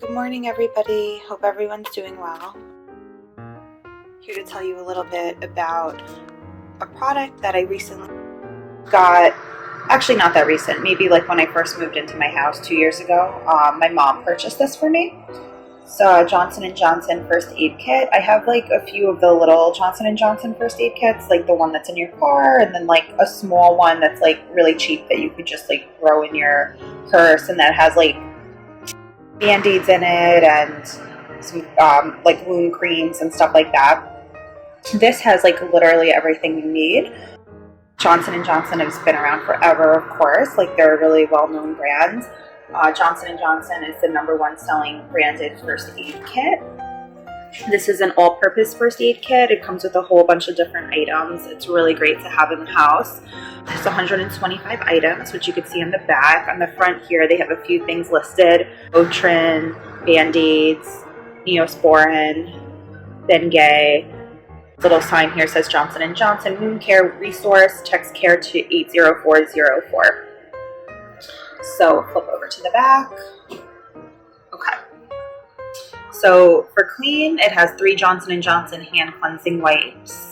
Good morning, everybody. Hope everyone's doing well. Here to tell you a little bit about a product that I recently got. Actually, not that recent. Maybe like when I first moved into my house 2 years ago. My mom purchased this for me. So Johnson & Johnson first aid kit. I have like a few of the little Johnson & Johnson first aid kits, like the one that's in your car, and then like a small one that's like really cheap that you could just like throw in your purse, and that has like Band-Aids in it and some like wound creams and stuff like that. This has like literally everything you need. Johnson & Johnson has been around forever, of course. Like they're a really well-known brand. Johnson & Johnson is the #1 selling branded first aid kit. This is an all-purpose first aid kit. It comes with a whole bunch of different items. It's really great to have in the house. There's 125 items, which you can see on the back. On the front here, they have a few things listed. Motrin, Band-Aids, Neosporin, Bengay. Little sign here says Johnson & Johnson Wound Care Resource. Text care to 80404. So flip over to the back. Okay. So for clean, it has 3 Johnson & Johnson hand cleansing wipes.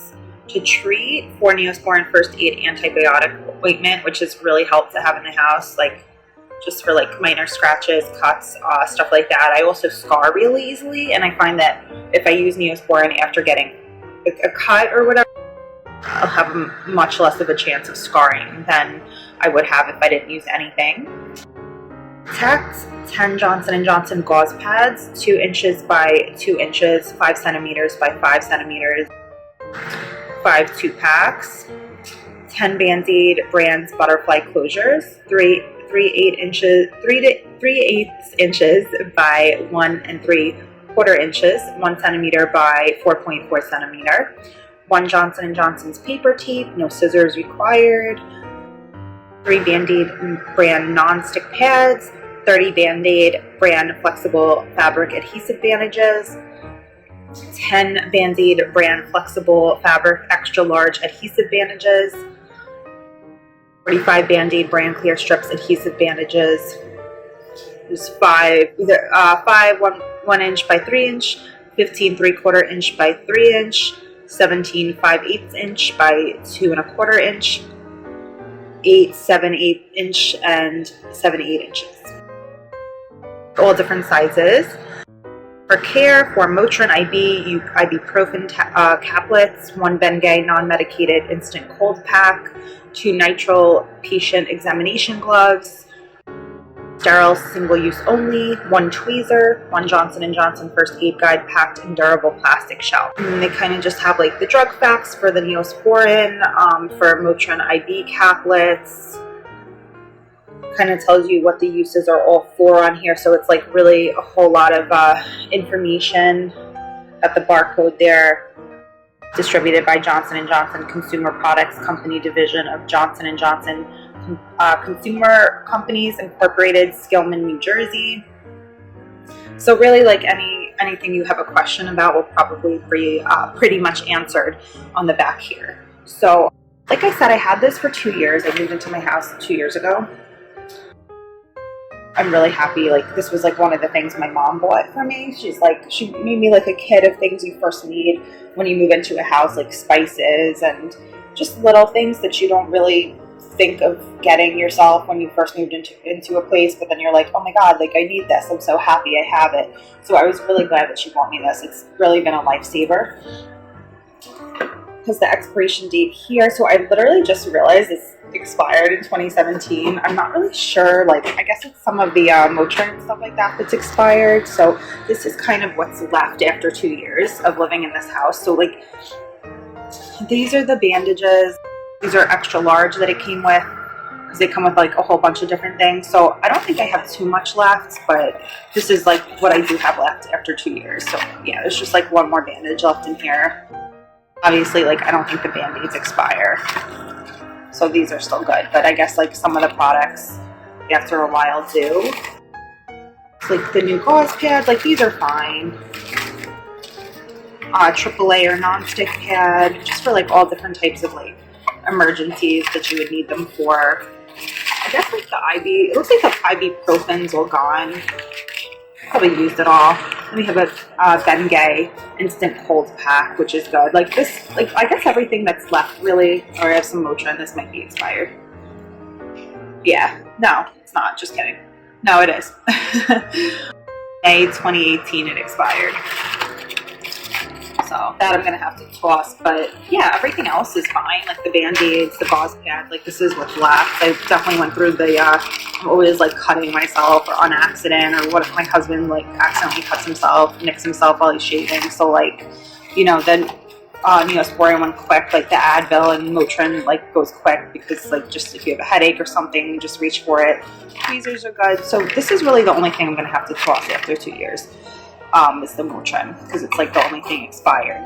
To treat, 4 Neosporin first aid antibiotic ointment, which has really helped to have in the house, like just for like minor scratches, cuts, stuff like that. I also scar really easily, and I find that if I use Neosporin after getting a cut or whatever, I'll have much less of a chance of scarring than I would have if I didn't use anything. Protect, 10 Johnson & Johnson gauze pads, 2 inches by 2 inches, 5 centimeters by 5 centimeters, 5 2-packs, 10 Band-Aid brands butterfly closures, 3 8 inches by 1 3/4 inches, 1 centimeter by 4.4 centimeter, 1 Johnson & Johnson's paper tape, no scissors required, 3 Band-Aid brand non-stick pads, 30 Band-Aid brand flexible fabric adhesive bandages, 10 Band-Aid brand flexible fabric extra large adhesive bandages, 45 Band-Aid brand clear strips adhesive bandages. There's 5 1 inch by 3 inch, 15 3/4 inch by 3 inch, 17 5/8 inch by 2 1/4 inch, 8 7/8 inch, and 7 8 inches. All different sizes. For care, 4 Motrin Ibuprofen Caplets, 1 Bengay non-medicated instant cold pack, 2 Nitrile patient examination gloves, sterile single-use only, 1 Tweezer, 1 Johnson & Johnson first aid guide packed in durable plastic shell. And they kind of just have like the drug facts for the Neosporin, for Motrin IB Caplets. Kind of tells you what the uses are all for on here, so it's like really a whole lot of information. Got the barcode there. Distributed by Johnson & Johnson Consumer Products Company division of Johnson & Johnson Consumer Companies Incorporated, Skillman, New Jersey. So really, like anything you have a question about will probably be pretty much answered on the back here. So like I said, I had this for 2 years. I moved into my house 2 years ago. I'm really happy. Like this was like one of the things my mom bought for me. She's like, she made me like a kit of things you first need when you move into a house, like spices and just little things that you don't really think of getting yourself when you first moved into a place, but then you're like, oh my god, like I need this. I'm so happy I have it. So I was really glad that she bought me this. It's really been a lifesaver. Because the expiration date here, so I literally just realized it's expired in 2017. I'm not really sure, like I guess it's some of the Motrin and stuff like that that's expired. So this is kind of what's left after 2 years of living in this house. So like these are the bandages. These are extra large that it came with, because they come with like a whole bunch of different things. So I don't think I have too much left, but this is like what I do have left after 2 years. So yeah, there's just like one more bandage left in here. Obviously, like I don't think the Band-Aids expire, so these are still good. But I guess like some of the products after a while do. It's like the new gauze pads, like these are fine. Triple layer non-stick pad, just for like all different types of like emergencies that you would need them for. I guess like the it looks like the ibuprofen's all gone. probably used it all. Then we have a Bengay instant cold pack, which is good. Like this, like I guess everything that's left really, or I have some Motrin, this might be expired. Yeah, no, it's not, just kidding. No, it is. May 2018 it expired. So that I'm gonna have to toss, but yeah, everything else is fine. Like the Band-Aids, the gauze pad, like this is what's left. I definitely went through the, I'm always like cutting myself or on accident, or what if my husband like accidentally cuts himself, nicks himself while he's shaving. So like, you know, then Neosporin went quick, like the Advil and Motrin like goes quick because like just if you have a headache or something, you just reach for it. Tweezers are good. So this is really the only thing I'm gonna have to toss after 2 years. Is the Motrin, because it's like the only thing expired.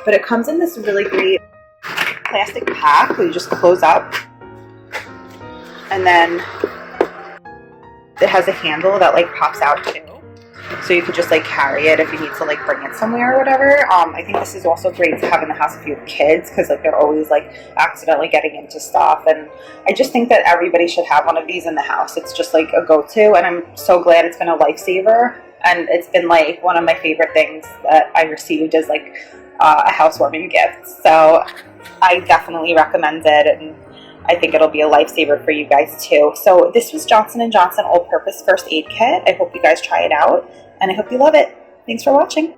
But it comes in this really great plastic pack where you just close up, and then it has a handle that like pops out too, so you could just like carry it if you need to like bring it somewhere or whatever. I think this is also great to have in the house if you have kids, because like they're always like accidentally getting into stuff, and I just think that everybody should have one of these in the house. It's just like a go-to, and I'm so glad it's been a lifesaver. And it's been like one of my favorite things that I received as like a housewarming gift. So I definitely recommend it, and I think it'll be a lifesaver for you guys too. So this was Johnson & Johnson All-Purpose First Aid Kit. I hope you guys try it out, and I hope you love it. Thanks for watching.